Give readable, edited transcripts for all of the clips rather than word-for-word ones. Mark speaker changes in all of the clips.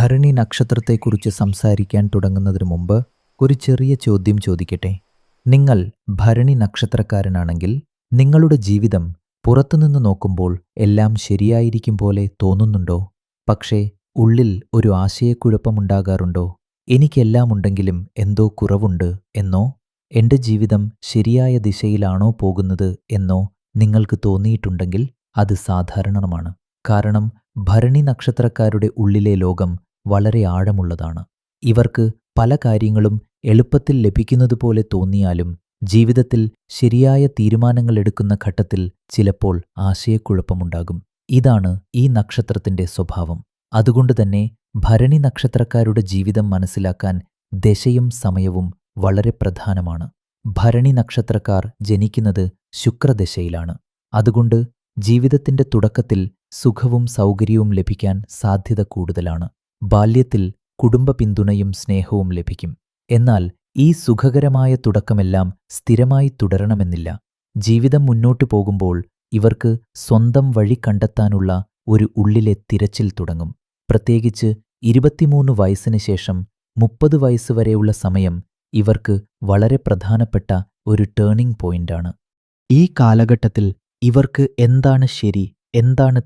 Speaker 1: ഭരണി നക്ഷത്രത്തെക്കുറിച്ച് സംസാരിക്കാൻ തുടങ്ങുന്നതിന് മുമ്പ് ഒരു ചെറിയ ചോദ്യം ചോദിക്കട്ടെ. നിങ്ങൾ ഭരണി നക്ഷത്രക്കാരനാണെങ്കിൽ നിങ്ങളുടെ ജീവിതം പുറത്തുനിന്ന് നോക്കുമ്പോൾ എല്ലാം ശരിയായിരിക്കും പോലെ തോന്നുന്നുണ്ടോ? പക്ഷേ ഉള്ളിൽ ഒരു ആശയക്കുഴപ്പമുണ്ടാകാറുണ്ടോ? എനിക്കെല്ലാം ഉണ്ടെങ്കിലും എന്തോ കുറവുണ്ട് എന്നോ, എൻ്റെ ജീവിതം ശരിയായ ദിശയിലാണോ പോകുന്നത് എന്നോ നിങ്ങൾക്ക് തോന്നിയിട്ടുണ്ടെങ്കിൽ അത് സാധാരണമാണ്. കാരണം ഭരണി നക്ഷത്രക്കാരുടെ ഉള്ളിലെ ലോകം വളരെ ആഴമുള്ളതാണ്. ഇവർക്ക് പല കാര്യങ്ങളും എളുപ്പത്തിൽ ലഭിക്കുന്നതുപോലെ തോന്നിയാലും ജീവിതത്തിൽ ശരിയായ തീരുമാനങ്ങൾ എടുക്കുന്ന ഘട്ടത്തിൽ ചിലപ്പോൾ ആശയക്കുഴപ്പമുണ്ടാകും. ഇതാണ് ഈ നക്ഷത്രത്തിന്റെ സ്വഭാവം. അതുകൊണ്ടുതന്നെ ഭരണി നക്ഷത്രക്കാരുടെ ജീവിതം മനസ്സിലാക്കാൻ ദശയും സമയവും വളരെ പ്രധാനമാണ്. ഭരണി നക്ഷത്രക്കാർ ജനിക്കുന്നത് ശുക്രദശയിലാണ്. അതുകൊണ്ട് ജീവിതത്തിന്റെ തുടക്കത്തിൽ സുഖവും സൗകര്യവും ലഭിക്കാൻ സാധ്യത കൂടുതലാണ്. ബാല്യത്തിൽ കുടുംബ പിന്തുണയും സ്നേഹവും ലഭിക്കും. എന്നാൽ ഈ സുഖകരമായ തുടക്കമെല്ലാം സ്ഥിരമായി തുടരണമെന്നില്ല. ജീവിതം മുന്നോട്ടു പോകുമ്പോൾ ഇവർക്ക് സ്വന്തം വഴി കണ്ടെത്താനുള്ള ഒരു ഉള്ളിലെ തിരച്ചിൽ തുടങ്ങും. പ്രത്യേകിച്ച് 23 വയസ്സിന് ശേഷം 30 വയസ്സ് വരെയുള്ള സമയം ഇവർക്ക് വളരെ പ്രധാനപ്പെട്ട ഒരു ടേണിംഗ് പോയിന്റാണ്. ഈ കാലഘട്ടത്തിൽ ഇവർക്ക് എന്താണ് ശരി, എന്താണ്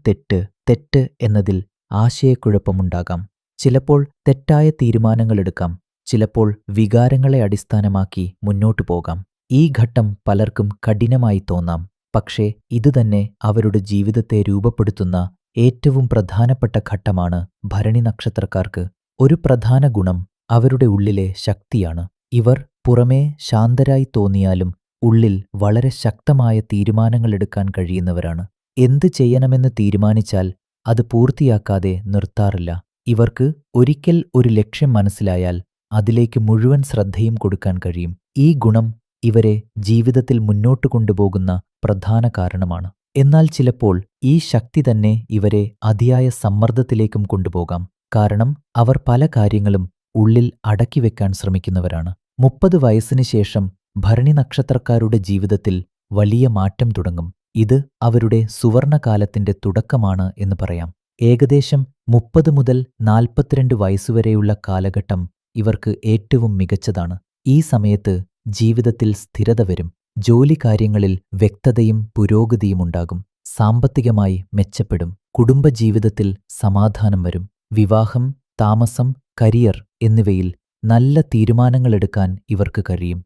Speaker 1: തെറ്റ് എന്നതിൽ ആശയക്കുഴപ്പമുണ്ടാകാം. ചിലപ്പോൾ തെറ്റായ തീരുമാനങ്ങളെടുക്കാം, ചിലപ്പോൾ വികാരങ്ങളെ അടിസ്ഥാനമാക്കി മുന്നോട്ടു പോകാം. ഈ ഘട്ടം പലർക്കും കഠിനമായി തോന്നാം. പക്ഷേ ഇതുതന്നെ അവരുടെ ജീവിതത്തെ രൂപപ്പെടുത്തുന്ന ഏറ്റവും പ്രധാനപ്പെട്ട ഘട്ടമാണ്. ഭരണി നക്ഷത്രക്കാർക്ക് ഒരു പ്രധാന ഗുണം അവരുടെ ഉള്ളിലെ ശക്തിയാണ്. ഇവർ പുറമേ ശാന്തരായി തോന്നിയാലും ഉള്ളിൽ വളരെ ശക്തമായ തീരുമാനങ്ങളെടുക്കാൻ കഴിയുന്നവരാണ്. എന്ത് ചെയ്യണമെന്ന് തീരുമാനിച്ചാൽ അത് പൂർത്തിയാക്കാതെ നിർത്താറില്ല. ഇവർക്ക് ഒരിക്കൽ ഒരു ലക്ഷ്യം മനസ്സിലായാൽ അതിലേക്ക് മുഴുവൻ ശ്രദ്ധയും കൊടുക്കാൻ കഴിയും. ഈ ഗുണം ഇവരെ ജീവിതത്തിൽ മുന്നോട്ട് കൊണ്ടുപോകുന്ന പ്രധാന കാരണമാണ്. എന്നാൽ ചിലപ്പോൾ ഈ ശക്തി തന്നെ ഇവരെ അതിയായ സമ്മർദ്ദത്തിലേക്കും കൊണ്ടുപോകാം. കാരണം അവർ പല കാര്യങ്ങളും ഉള്ളിൽ അടക്കിവെക്കാൻ ശ്രമിക്കുന്നവരാണ്. 30 വയസ്സിന് ശേഷം ഭരണി നക്ഷത്രക്കാരുടെ ജീവിതത്തിൽ വലിയ മാറ്റം തുടങ്ങും. ഇത് അവരുടെ സുവർണകാലത്തിന്റെ തുടക്കമാണ് എന്ന് പറയാം. ഏകദേശം 30 മുതൽ 42 വയസ്സുവരെയുള്ള കാലഘട്ടം ഇവർക്ക് ഏറ്റവും മികച്ചതാണ്. ഈ സമയത്ത് ജീവിതത്തിൽ സ്ഥിരത വരും. ജോലി കാര്യങ്ങളിൽ വ്യക്തതയും പുരോഗതിയും ഉണ്ടാകും. സാമ്പത്തികമായി മെച്ചപ്പെടും. കുടുംബജീവിതത്തിൽ സമാധാനം വരും. വിവാഹം, താമസം, കരിയർ എന്നിവയിൽ നല്ല തീരുമാനങ്ങളെടുക്കാൻ ഇവർക്ക് കഴിയും.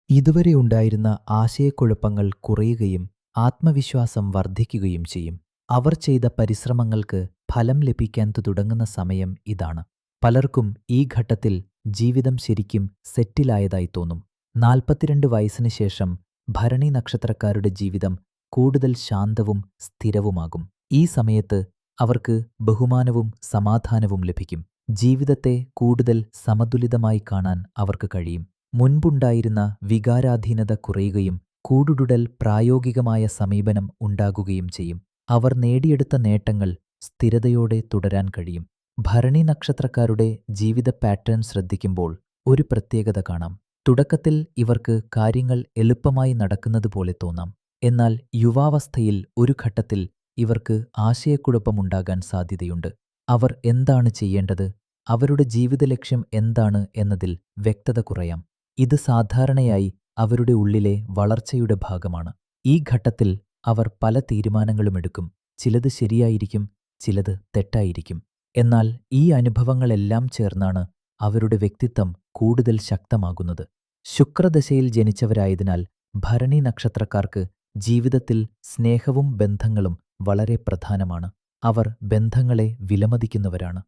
Speaker 1: ഇതുവരെ ഉണ്ടായിരുന്ന ആശയക്കുഴപ്പങ്ങൾ കുറയുകയും ആത്മവിശ്വാസം വർദ്ധിക്കുകയും ചെയ്യും. അവർ ചെയ്ത പരിശ്രമങ്ങൾക്ക് ഫലം ലഭിക്കാൻ തുടങ്ങുന്ന സമയം ഇതാണ്. പലർക്കും ഈ ഘട്ടത്തിൽ ജീവിതം ശരിക്കും സെറ്റിലായതായി തോന്നും. 42 വയസ്സിന് ശേഷം ഭരണി നക്ഷത്രക്കാരുടെ ജീവിതം കൂടുതൽ ശാന്തവും സ്ഥിരവുമാകും. ഈ സമയത്ത് അവർക്ക് ബഹുമാനവും സമാധാനവും ലഭിക്കും. ജീവിതത്തെ കൂടുതൽ സമതുലിതമായി കാണാൻ അവർക്ക് കഴിയും. മുൻപുണ്ടായിരുന്ന വികാരാധീനത കുറയുകയും കൂടുതൽ പ്രായോഗികമായ സമീപനം ഉണ്ടാകുകയും ചെയ്യും. അവർ നേടിയെടുത്ത നേട്ടങ്ങൾ സ്ഥിരതയോടെ തുടരാൻ കഴിയും. ഭരണി നക്ഷത്രക്കാരുടെ ജീവിത പാറ്റേൺ ശ്രദ്ധിക്കുമ്പോൾ ഒരു പ്രത്യേകത കാണാം. തുടക്കത്തിൽ ഇവർക്ക് കാര്യങ്ങൾ എളുപ്പമായി നടക്കുന്നതുപോലെ തോന്നാം. എന്നാൽ യുവാവസ്ഥയിൽ ഒരു ഘട്ടത്തിൽ ഇവർക്ക് ആശയക്കുഴപ്പമുണ്ടാകാൻ സാധ്യതയുണ്ട്. അവർ എന്താണ് ചെയ്യേണ്ടത്, അവരുടെ ജീവിത ലക്ഷ്യം എന്താണ് എന്നതിൽ വ്യക്തത കുറയാം. ഇത് സാധാരണയായി അവരുടെ ഉള്ളിലെ വളർച്ചയുടെ ഭാഗമാണ്. ഈ ഘട്ടത്തിൽ അവർ പല തീരുമാനങ്ങളും എടുക്കും. ചിലത് ശരിയായിരിക്കും, ചിലത് തെറ്റായിരിക്കും. എന്നാൽ ഈ അനുഭവങ്ങളെല്ലാം ചേർന്നാണ് അവരുടെ വ്യക്തിത്വം കൂടുതൽ ശക്തമാകുന്നത്. ശുക്രദശയിൽ ജനിച്ചവരായതിനാൽ ഭരണി നക്ഷത്രക്കാർക്ക് ജീവിതത്തിൽ സ്നേഹവും ബന്ധങ്ങളും വളരെ പ്രധാനമാണ്. അവർ ബന്ധങ്ങളെ വിലമതിക്കുന്നവരാണ്.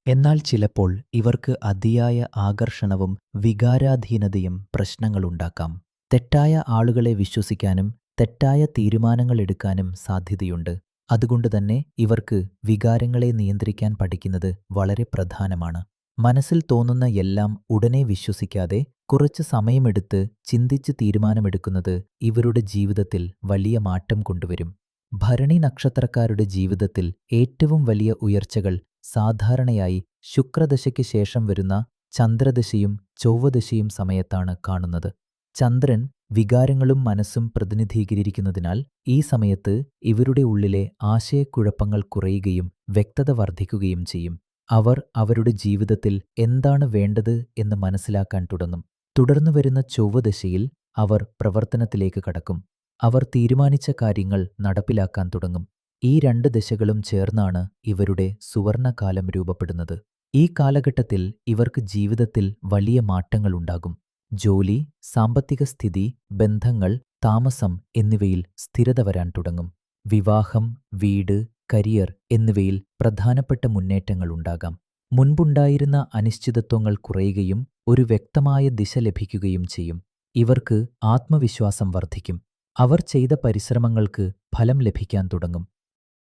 Speaker 1: എന്നാൽ ചിലപ്പോൾ ഇവർക്ക് അതിയായ ആകർഷണവും വികാരാധീനതയും പ്രശ്നങ്ങളുണ്ടാക്കാം. തെറ്റായ ആളുകളെ വിശ്വസിക്കാനും തെറ്റായ തീരുമാനങ്ങൾ എടുക്കാനും സാധ്യതയുണ്ട്. അതുകൊണ്ടുതന്നെ ഇവർക്ക് വികാരങ്ങളെ നിയന്ത്രിക്കാൻ പഠിക്കുന്നത് വളരെ പ്രധാനമാണ്. മനസ്സിൽ തോന്നുന്ന എല്ലാം ഉടനെ വിശ്വസിക്കാതെ കുറച്ച് സമയമെടുത്ത് ചിന്തിച്ച് തീരുമാനമെടുക്കുന്നത് ഇവരുടെ ജീവിതത്തിൽ വലിയ മാറ്റം കൊണ്ടുവരും. ഭരണി നക്ഷത്രക്കാരുടെ ജീവിതത്തിൽ ഏറ്റവും വലിയ ഉയർച്ചകൾ സാധാരണയായി ശുക്രദശയ്ക്ക് ശേഷം വരുന്ന ചന്ദ്രദശയും ചൊവ്വദശയും സമയത്താണ് കാണുന്നത്. ചന്ദ്രൻ വികാരങ്ങളും മനസ്സും പ്രതിനിധീകരിക്കുന്നതിനാൽ ഈ സമയത്ത് ഇവരുടെ ഉള്ളിലെ ആശയക്കുഴപ്പങ്ങൾ കുറയുകയും വ്യക്തത വർദ്ധിക്കുകയും ചെയ്യും. അവർ അവരുടെ ജീവിതത്തിൽ എന്താണ് വേണ്ടത് എന്ന് മനസ്സിലാക്കാൻ തുടങ്ങും. തുടർന്ന് വരുന്ന ചൊവ്വദശയിൽ അവർ പ്രവർത്തനത്തിലേക്ക് കടക്കും. അവർ തീരുമാനിച്ച കാര്യങ്ങൾ നടപ്പിലാക്കാൻ തുടങ്ങും. ഈ രണ്ട് ദശകളും ചേർന്നാണ് ഇവരുടെ സുവർണകാലം രൂപപ്പെടുന്നത്. ഈ കാലഘട്ടത്തിൽ ഇവർക്ക് ജീവിതത്തിൽ വലിയ മാറ്റങ്ങളുണ്ടാകും. ജോലി, സാമ്പത്തിക സ്ഥിതി, ബന്ധങ്ങൾ, താമസം എന്നിവയിൽ സ്ഥിരത വരാൻ തുടങ്ങും. വിവാഹം, വീട്, കരിയർ എന്നിവയിൽ പ്രധാനപ്പെട്ട മുന്നേറ്റങ്ങളുണ്ടാകാം. മുൻപുണ്ടായിരുന്ന അനിശ്ചിതത്വങ്ങൾ കുറയുകയും ഒരു വ്യക്തമായ ദിശ ലഭിക്കുകയും ചെയ്യും. ഇവർക്ക് ആത്മവിശ്വാസം വർദ്ധിക്കും. അവർ ചെയ്ത പരിശ്രമങ്ങൾക്ക് ഫലം ലഭിക്കാൻ തുടങ്ങും.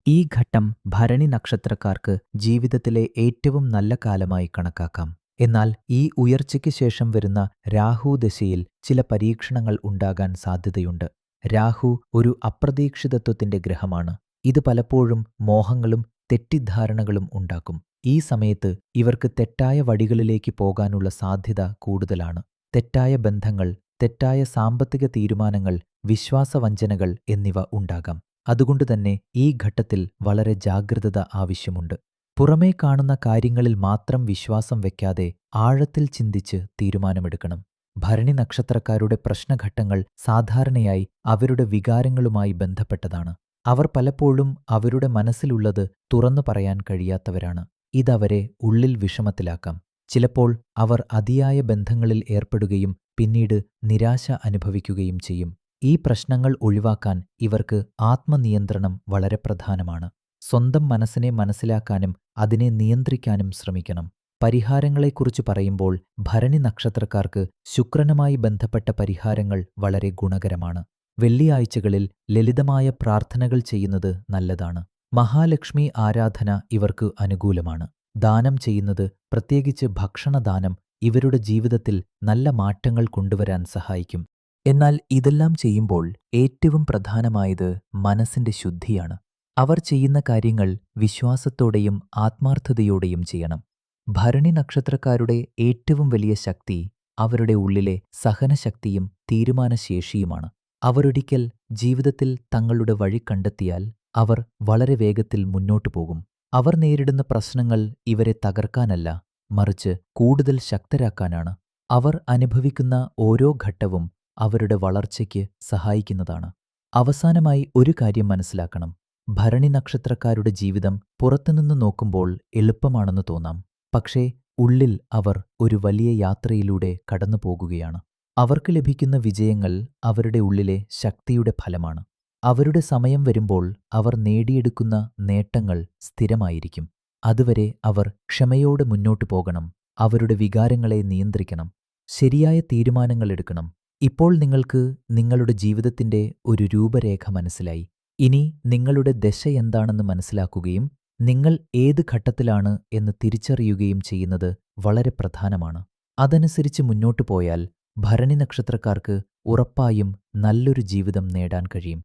Speaker 1: ഈ ഘട്ടം ഭരണി നക്ഷത്രക്കാർക്ക് ജീവിതത്തിലെ ഏറ്റവും നല്ല കാലമായി കണക്കാക്കാം. എന്നാൽ ഈ ഉയർച്ചയ്ക്ക് ശേഷം വരുന്ന രാഹു ദശയിൽ ചില പരീക്ഷണങ്ങൾ ഉണ്ടാകാൻ സാധ്യതയുണ്ട്. രാഹു ഒരു അപ്രതീക്ഷിതത്വത്തിന്റെ ഗ്രഹമാണ്. ഇത് പലപ്പോഴും മോഹങ്ങളും തെറ്റിദ്ധാരണകളും ഉണ്ടാക്കും. ഈ സമയത്ത് ഇവർക്ക് തെറ്റായ വഴികളിലേക്ക് പോകാനുള്ള സാധ്യത കൂടുതലാണ്. തെറ്റായ ബന്ധങ്ങൾ, തെറ്റായ സാമ്പത്തിക തീരുമാനങ്ങൾ, വിശ്വാസവഞ്ചനകൾ എന്നിവ ഉണ്ടാകാം. അതുകൊണ്ടുതന്നെ ഈ ഘട്ടത്തിൽ വളരെ ജാഗ്രത ആവശ്യമുണ്ട്. പുറമേ കാണുന്ന കാര്യങ്ങളിൽ മാത്രം വിശ്വാസം വയ്ക്കാതെ ആഴത്തിൽ ചിന്തിച്ച് തീരുമാനമെടുക്കണം. ഭരണി നക്ഷത്രക്കാരുടെ പ്രശ്നഘട്ടങ്ങൾ സാധാരണയായി അവരുടെ വികാരങ്ങളുമായി ബന്ധപ്പെട്ടതാണ്. അവർ പലപ്പോഴും അവരുടെ മനസ്സിലുള്ളത് തുറന്നു പറയാൻ കഴിയാത്തവരാണ്. ഇതവരെ ഉള്ളിൽ വിഷമത്തിലാക്കാം. ചിലപ്പോൾ അവർ അതിയായ ബന്ധങ്ങളിൽ ഏർപ്പെടുകയും പിന്നീട് നിരാശ അനുഭവിക്കുകയും ചെയ്യും. ഈ പ്രശ്നങ്ങൾ ഒഴിവാക്കാൻ ഇവർക്ക് ആത്മനിയന്ത്രണം വളരെ പ്രധാനമാണ്. സ്വന്തം മനസ്സിനെ മനസ്സിലാക്കാനും അതിനെ നിയന്ത്രിക്കാനും ശ്രമിക്കണം. പരിഹാരങ്ങളെക്കുറിച്ച് പറയുമ്പോൾ ഭരണി നക്ഷത്രക്കാർക്ക് ശുക്രനുമായി ബന്ധപ്പെട്ട പരിഹാരങ്ങൾ വളരെ ഗുണകരമാണ്. വെള്ളിയാഴ്ചകളിൽ ലളിതമായ പ്രാർത്ഥനകൾ ചെയ്യുന്നത് നല്ലതാണ്. മഹാലക്ഷ്മി ആരാധന ഇവർക്ക് അനുകൂലമാണ്. ദാനം ചെയ്യുന്നത്, പ്രത്യേകിച്ച് ഭക്ഷണദാനം, ഇവരുടെ ജീവിതത്തിൽ നല്ല മാറ്റങ്ങൾ കൊണ്ടുവരാൻ സഹായിക്കും. എന്നാൽ ഇതെല്ലാം ചെയ്യുമ്പോൾ ഏറ്റവും പ്രധാനമായത് മനസ്സിന്റെ ശുദ്ധിയാണ്. അവർ ചെയ്യുന്ന കാര്യങ്ങൾ വിശ്വാസത്തോടെയും ആത്മാർത്ഥതയോടെയും ചെയ്യണം. ഭരണി നക്ഷത്രക്കാരുടെ ഏറ്റവും വലിയ ശക്തി അവരുടെ ഉള്ളിലെ സഹനശക്തിയും തീരുമാനശേഷിയുമാണ്. അവരൊരിക്കൽ ജീവിതത്തിൽ തങ്ങളുടെ വഴി കണ്ടെത്തിയാൽ അവർ വളരെ വേഗത്തിൽ മുന്നോട്ടു പോകും. അവർ നേരിടുന്ന പ്രശ്നങ്ങൾ ഇവരെ തകർക്കാനല്ല, മറിച്ച് കൂടുതൽ ശക്തരാക്കാനാണ്. അവർ അനുഭവിക്കുന്ന ഓരോ ഘട്ടവും അവരുടെ വളർച്ചയ്ക്ക് സഹായിക്കുന്നതാണ്. അവസാനമായി ഒരു കാര്യം മനസ്സിലാക്കണം. ഭരണി നക്ഷത്രക്കാരുടെ ജീവിതം പുറത്തുനിന്ന് നോക്കുമ്പോൾ എളുപ്പമാണെന്ന് തോന്നാം. പക്ഷേ ഉള്ളിൽ അവർ ഒരു വലിയ യാത്രയിലൂടെ കടന്നു പോകുകയാണ്. അവർക്ക് ലഭിക്കുന്ന വിജയങ്ങൾ അവരുടെ ഉള്ളിലെ ശക്തിയുടെ ഫലമാണ്. അവരുടെ സമയം വരുമ്പോൾ അവർ നേടിയെടുക്കുന്ന നേട്ടങ്ങൾ സ്ഥിരമായിരിക്കും. അതുവരെ അവർ ക്ഷമയോടെ മുന്നോട്ടു പോകണം. അവരുടെ വികാരങ്ങളെ നിയന്ത്രിക്കണം. ശരിയായ തീരുമാനങ്ങൾ എടുക്കണം. ഇപ്പോൾ നിങ്ങൾക്ക് നിങ്ങളുടെ ജീവിതത്തിന്റെ ഒരു രൂപരേഖ മനസ്സിലായി. ഇനി നിങ്ങളുടെ ദശ എന്താണെന്ന് മനസ്സിലാക്കുകയും നിങ്ങൾ ഏത് ഘട്ടത്തിലാണ് എന്ന് തിരിച്ചറിയുകയും ചെയ്യുന്നത് വളരെ പ്രധാനമാണ്. അതനുസരിച്ച് മുന്നോട്ടു പോയാൽ ഭരണി നക്ഷത്രക്കാർക്ക് ഉറപ്പായും നല്ലൊരു ജീവിതം നേടാൻ കഴിയും.